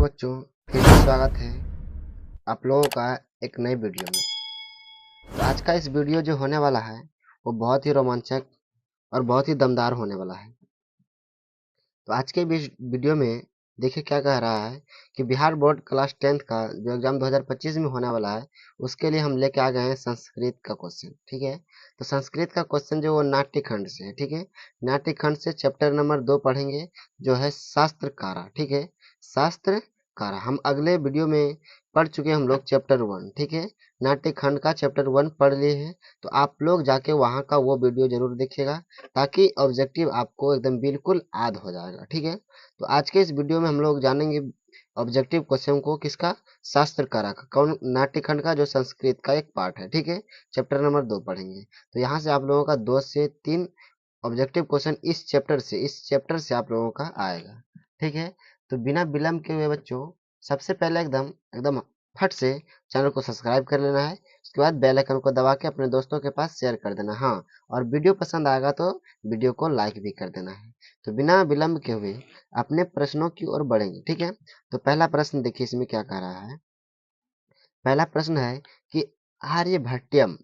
बच्चों, फिर से स्वागत है आप लोगों का एक नई वीडियो में। तो आज का इस वीडियो जो होने वाला है वो बहुत ही रोमांचक और बहुत ही दमदार होने वाला है। तो आज के वीडियो में देखिए क्या कह रहा है कि बिहार बोर्ड क्लास 10th का जो एग्जाम 2025 में होने वाला है उसके लिए हम लेके आ गए हैं संस्कृत का क्वेश्चन। ठीक है, तो संस्कृत का क्वेश्चन जो वो नाट्य खंड से है। ठीक है, नाट्य खंड से चैप्टर नंबर 2 पढ़ेंगे जो है शास्त्रकारा। ठीक है, शास्त्रकारा हम अगले वीडियो में पढ़ चुके हैं हम लोग चैप्टर 1। ठीक है, नाट्य खंड का चैप्टर 1 पढ़ लिए हैं, तो आप लोग जाके वहाँ का वो वीडियो जरूर देखिएगा ताकि ऑब्जेक्टिव आपको एकदम बिल्कुल याद हो जाएगा। ठीक है, तो आज के इस वीडियो में हम लोग जानेंगे ऑब्जेक्टिव क्वेश्चन को किसका, शास्त्रकारा का, कौन, नाट्यखंड का जो संस्कृत का एक पार्ट है। ठीक है, चैप्टर नंबर 2 पढ़ेंगे। तो यहाँ से आप लोगों का 2 से 3 ऑब्जेक्टिव क्वेश्चन इस चैप्टर से आप लोगों का आएगा। ठीक है, तो बिना विलंब के हुए बच्चों सबसे पहले एकदम एकदम फट से चैनल को सब्सक्राइब कर लेना है। उसके बाद बेल आइकन को दबा के अपने दोस्तों के पास शेयर कर देना। हाँ, और वीडियो पसंद आएगा तो वीडियो को लाइक भी कर देना है। तो बिना विलंब के हुए अपने प्रश्नों की ओर बढ़ेंगे। ठीक है, तो पहला प्रश्न देखिए इसमें क्या कह रहा है। पहला प्रश्न है कि आर्यभट्टयम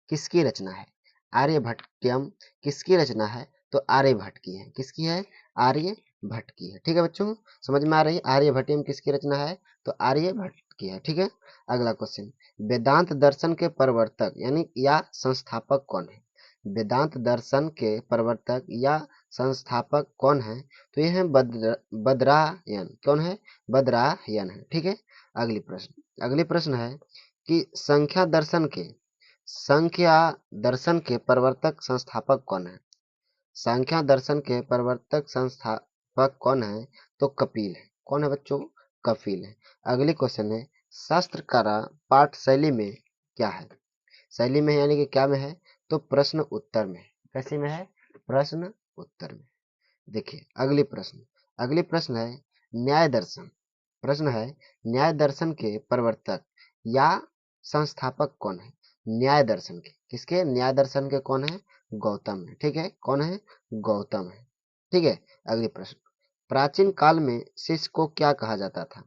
किसकी रचना है। आर्यभट्टयम किसकी रचना है, तो आर्यभट्ट की है। किसकी है, आर्यभट्ट की है। ठीक है बच्चों, समझ में आ रही है आर्यभट्टयम किसकी रचना है, तो आर्यभट्ट की है। ठीक है, अगला क्वेश्चन, वेदांत दर्शन के प्रवर्तक यानी या संस्थापक कौन है। वेदांत दर्शन के प्रवर्तक या संस्थापक कौन है, तो यह है बद्रायन। कौन है, बद्रायन है। ठीक है, अगली प्रश्न है कि संख्या दर्शन के प्रवर्तक संस्थापक कौन है। संख्या दर्शन के प्रवर्तक संस्थापक कौन है, तो कपिल है। कौन है बच्चों, कपिल है। अगली क्वेश्चन है, शास्त्रकारा पाठ शैली में क्या है। शैली में है यानी कि क्या में है, तो प्रश्न उत्तर में। कैसे में है, प्रश्न उत्तर में। देखिए अगली प्रश्न है न्याय दर्शन। प्रश्न है न्याय दर्शन के प्रवर्तक या संस्थापक कौन है। न्याय दर्शन के, किसके, न्याय दर्शन के कौन है, गौतम है। ठीक है, कौन है, गौतम है। ठीक है, अगली प्रश्न, प्राचीन काल में शिष्य को क्या कहा जाता था।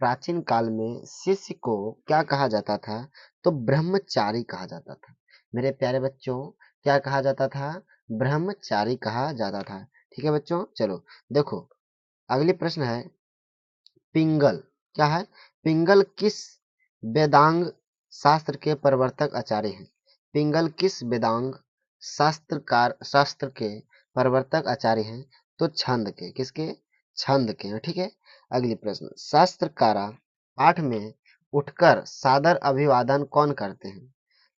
प्राचीन काल में शिष्य को क्या कहा जाता था, तो ब्रह्मचारी कहा जाता था। मेरे प्यारे बच्चों, क्या कहा जाता था, ब्रह्मचारी कहा जाता था। ठीक है बच्चों, चलो देखो अगली प्रश्न है पिंगल। क्या है, पिंगल किस वेदांग शास्त्र के प्रवर्तक आचार्य हैं। पिंगल किस वेदांग शास्त्र के प्रवर्तक आचार्य हैं, तो छंद के। किसके, छंद के हैं। ठीक है, अगली प्रश्न, शास्त्रकारा पाठ में उठकर सादर अभिवादन कौन करते हैं।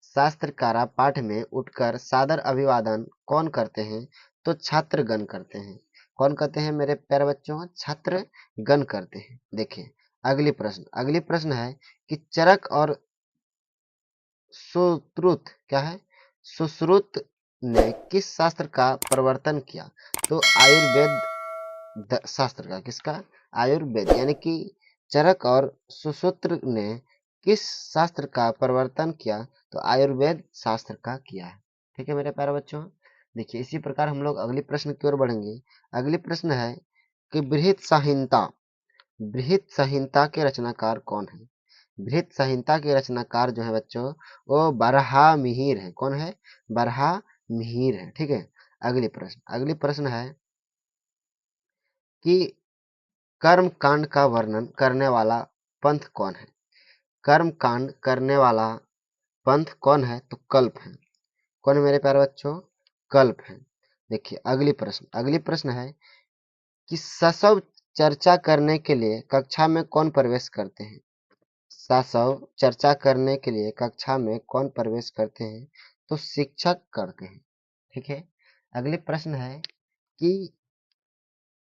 शास्त्रकारा पाठ में उठकर सादर अभिवादन कौन करते हैं, तो छात्रगण करते हैं। कौन करते हैं मेरे प्यारे बच्चों, छात्रगण करते हैं। देखिए अगली प्रश्न है कि चरक और सुश्रुत, क्या है, सुश्रुत ने किस शास्त्र का प्रवर्तन किया, तो आयुर्वेद शास्त्र का। किसका, आयुर्वेद, यानी कि चरक और सुश्रुत ने किस शास्त्र का प्रवर्तन किया, तो आयुर्वेद शास्त्र का किया है। ठीक है मेरे प्यारे बच्चों, देखिए इसी प्रकार हम लोग अगली प्रश्न की ओर बढ़ेंगे। अगली प्रश्न है कि बृहत संहिता के रचनाकार कौन है। बृहत संहिता के रचनाकार जो है बच्चों वो बरहामिहिर है। कौन है, बरहामिहिर है। ठीक है, अगली प्रश्न है कि कर्म कांड का वर्णन करने वाला पंथ कौन है। कर्म कांड करने वाला पंथ कौन है, तो कल्प है। कौन है मेरे प्यारे बच्चों, कल्प है। देखिए अगली प्रश्न है कि सशव चर्चा करने के लिए कक्षा में कौन प्रवेश करते हैं। सशव चर्चा करने के लिए कक्षा में कौन प्रवेश करते हैं, तो शिक्षक करते हैं। ठीक है, अगले प्रश्न है कि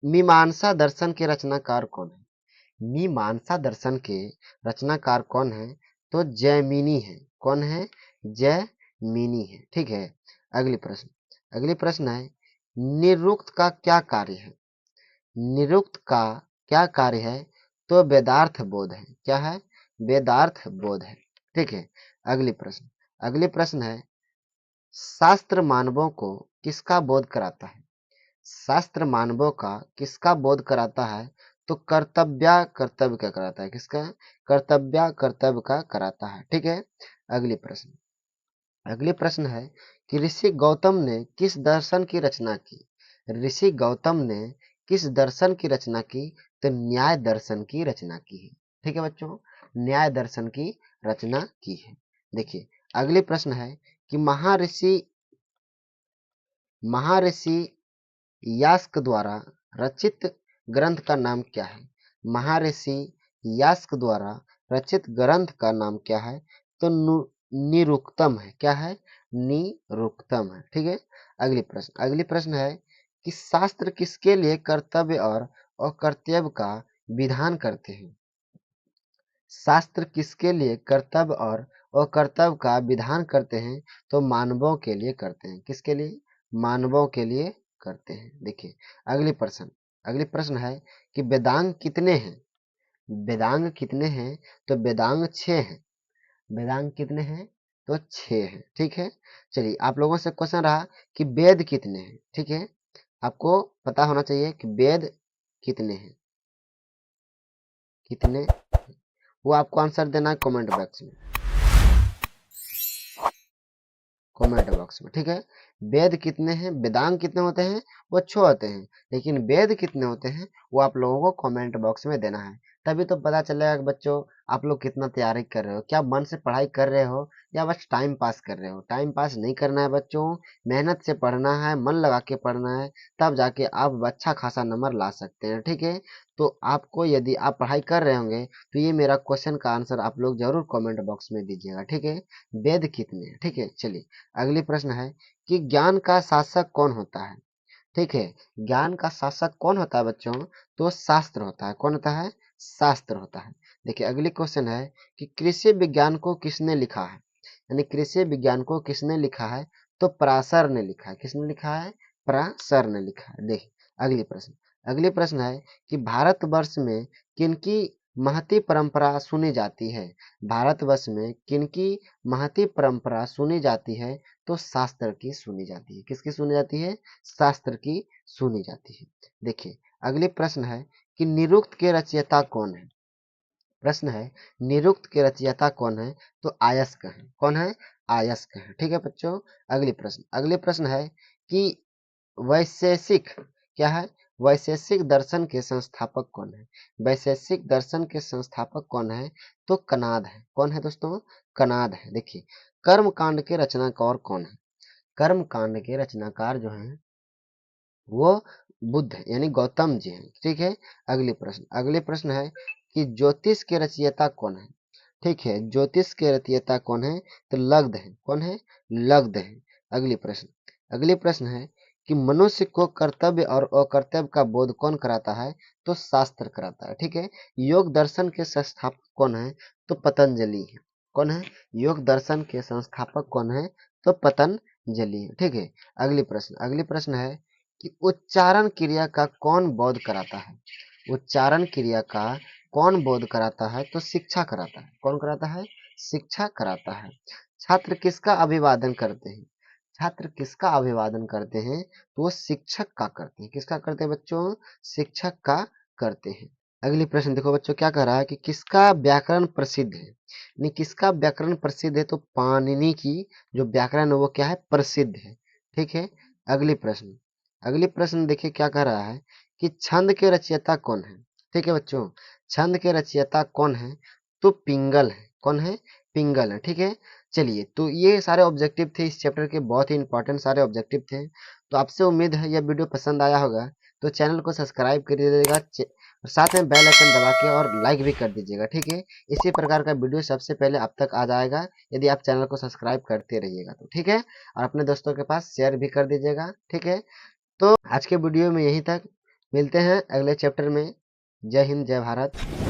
मीमांसा दर्शन के रचनाकार कौन है। मीमांसा दर्शन के रचनाकार कौन है, तो जैमिनी है। कौन है, जैमिनी है। ठीक है, अगली प्रश्न है निरुक्त का क्या कार्य है। निरुक्त का क्या कार्य है, तो वेदार्थ बोध है। क्या है, वेदार्थ बोध है। ठीक है, अगली प्रश्न है शास्त्र मानवों को किसका बोध कराता है। शास्त्र मानवों का किसका बोध कराता है, तो कर्तव्य कर्तव्य का कराता है, किसका? कर्तव्य कर्तव्य का कराता है। ठीक है, अगली प्रश्न है कि ऋषि गौतम ने किस दर्शन की रचना की? ऋषि गौतम ने किस दर्शन की रचना की? तो न्याय दर्शन की रचना की है। ठीक है बच्चों, न्याय दर्शन की रचना की है। देखिए अगली प्रश्न है कि महर्षि यास्क द्वारा रचित ग्रंथ का नाम क्या है? महर्षि यास्क द्वारा रचित ग्रंथ का नाम क्या है? तो निरुक्तम है। क्या है? निरुक्तम है। ठीक है, अगली प्रश्न है कि शास्त्र किसके लिए कर्तव्य और अकर्तव्य का विधान करते हैं? शास्त्र किसके लिए कर्तव्य और अकर्तव्य का विधान करते हैं? तो मानवों के लिए करते हैं। किसके लिए? मानवों के लिए करते हैं। देखिए अगली प्रश्न है कि वेदांग कितने हैं? वेदांग कितने हैं? तो वेदांग 6 हैं। वेदांग कितने हैं? तो 6 हैं। ठीक है, चलिए आप लोगों से क्वेश्चन रहा कि वेद कितने हैं। ठीक है, आपको पता होना चाहिए कि वेद कितने हैं, कितने, वो आपको आंसर देना है कमेंट बॉक्स में, कमेंट बॉक्स में। ठीक है, वेद कितने हैं, वेदांग कितने होते हैं, वो 6 होते हैं, लेकिन वेद कितने होते हैं वो आप लोगों को कमेंट बॉक्स में देना है। तभी तो पता चलेगा कि बच्चों आप लोग कितना तैयारी कर रहे हो, क्या मन से पढ़ाई कर रहे हो या बस टाइम पास कर रहे हो। टाइम पास नहीं करना है बच्चों, मेहनत से पढ़ना है, मन लगा के पढ़ना है, तब जाके आप अच्छा खासा नंबर ला सकते हैं। ठीक है, तो आपको यदि आप पढ़ाई कर रहे होंगे तो ये मेरा क्वेश्चन का आंसर आप लोग जरूर कमेंट बॉक्स में दीजिएगा। ठीक है, वेद कितने हैं। ठीक है, चलिए अगली प्रश्न है कि ज्ञान का शासक कौन होता है? ठीक है, ज्ञान का शासक कौन होता है बच्चों? तो शास्त्र होता है। कौन होता है? शास्त्र होता है। देखिए अगली क्वेश्चन है कि कृषि विज्ञान को किसने लिखा है? यानी कृषि विज्ञान को किसने लिखा है? तो पराशर ने लिखा है। किसने लिखा है? पराशर ने लिखा है। देखिए अगली प्रश्न है कि भारतवर्ष में किनकी महती परंपरा सुनी जाती है? भारतवर्ष में किनकी महती परंपरा सुनी जाती है? तो शास्त्र की सुनी जाती है। किसकी सुनी जाती है? शास्त्र की सुनी जाती है। देखिए अगली प्रश्न है कि निरुक्त के रचयिता कौन है? प्रश्न है निरुक्त के रचयिता कौन है? तो आयस्क है। कौन है? आयस्क है। ठीक है बच्चों, अगले प्रश्न है कि वैशेषिक, क्या है? वैशेषिक दर्शन के संस्थापक कौन है? वैशेषिक दर्शन के संस्थापक कौन है? तो कनाद है। कौन है दोस्तों? कनाद है। देखिए कर्म कांड के रचनाकार कौन है? कर्म कांड के रचनाकार जो हैं वो बुद्ध है, यानी गौतम जी हैं। ठीक है, अगले प्रश्न है कि ज्योतिष के रचयिता कौन है? ठीक है, ज्योतिष के रचयिता कौन है? तो लग्ध है। कौन है? लग्ध है। अगली प्रश्न है कि मनुष्य को कर्तव्य और अकर्तव्य का बोध कौन कराता है? तो शास्त्र कराता है। ठीक है, योग दर्शन के संस्थापक कौन है? तो पतंजलि है। कौन है? योग दर्शन के संस्थापक कौन है? तो पतंजलि है। ठीक है, अगली प्रश्न है कि उच्चारण क्रिया का कौन बोध कराता है? उच्चारण क्रिया का कौन बोध कराता है? तो शिक्षा कराता है। कौन कराता है? शिक्षा कराता है। छात्र किसका अभिवादन करते हैं? छात्र किसका अभिवादन करते हैं? तो वो शिक्षक का करते हैं। किसका करते हैं बच्चों? शिक्षक का करते हैं। अगली प्रश्न देखो बच्चों, क्या कह रहा है कि किसका व्याकरण प्रसिद्ध है? नहीं, किसका व्याकरण प्रसिद्ध है? तो पाणिनि की जो व्याकरण है वो क्या है? प्रसिद्ध है। ठीक है, अगली प्रश्न अगली प्रश्न देखिए क्या कह रहा है कि छंद के रचयिता कौन है? ठीक है बच्चों, छंद के रचयिता कौन है? तो पिंगल है। कौन है? पिंगल है। ठीक है, चलिए तो ये सारे ऑब्जेक्टिव थे इस चैप्टर के, बहुत ही इंपॉर्टेंट सारे ऑब्जेक्टिव थे। तो आपसे उम्मीद है यह वीडियो पसंद आया होगा, तो चैनल को सब्सक्राइब कर दीजिएगा, साथ में बेल आइकन दबा के और लाइक भी कर दीजिएगा। ठीक है, इसी प्रकार का वीडियो सबसे पहले आप तक आ जाएगा यदि आप चैनल को सब्सक्राइब करते रहिएगा तो। ठीक है, और अपने दोस्तों के पास शेयर भी कर दीजिएगा। ठीक है, तो आज के वीडियो में यहीं तक, मिलते हैं अगले चैप्टर में। जय हिंद, जय भारत।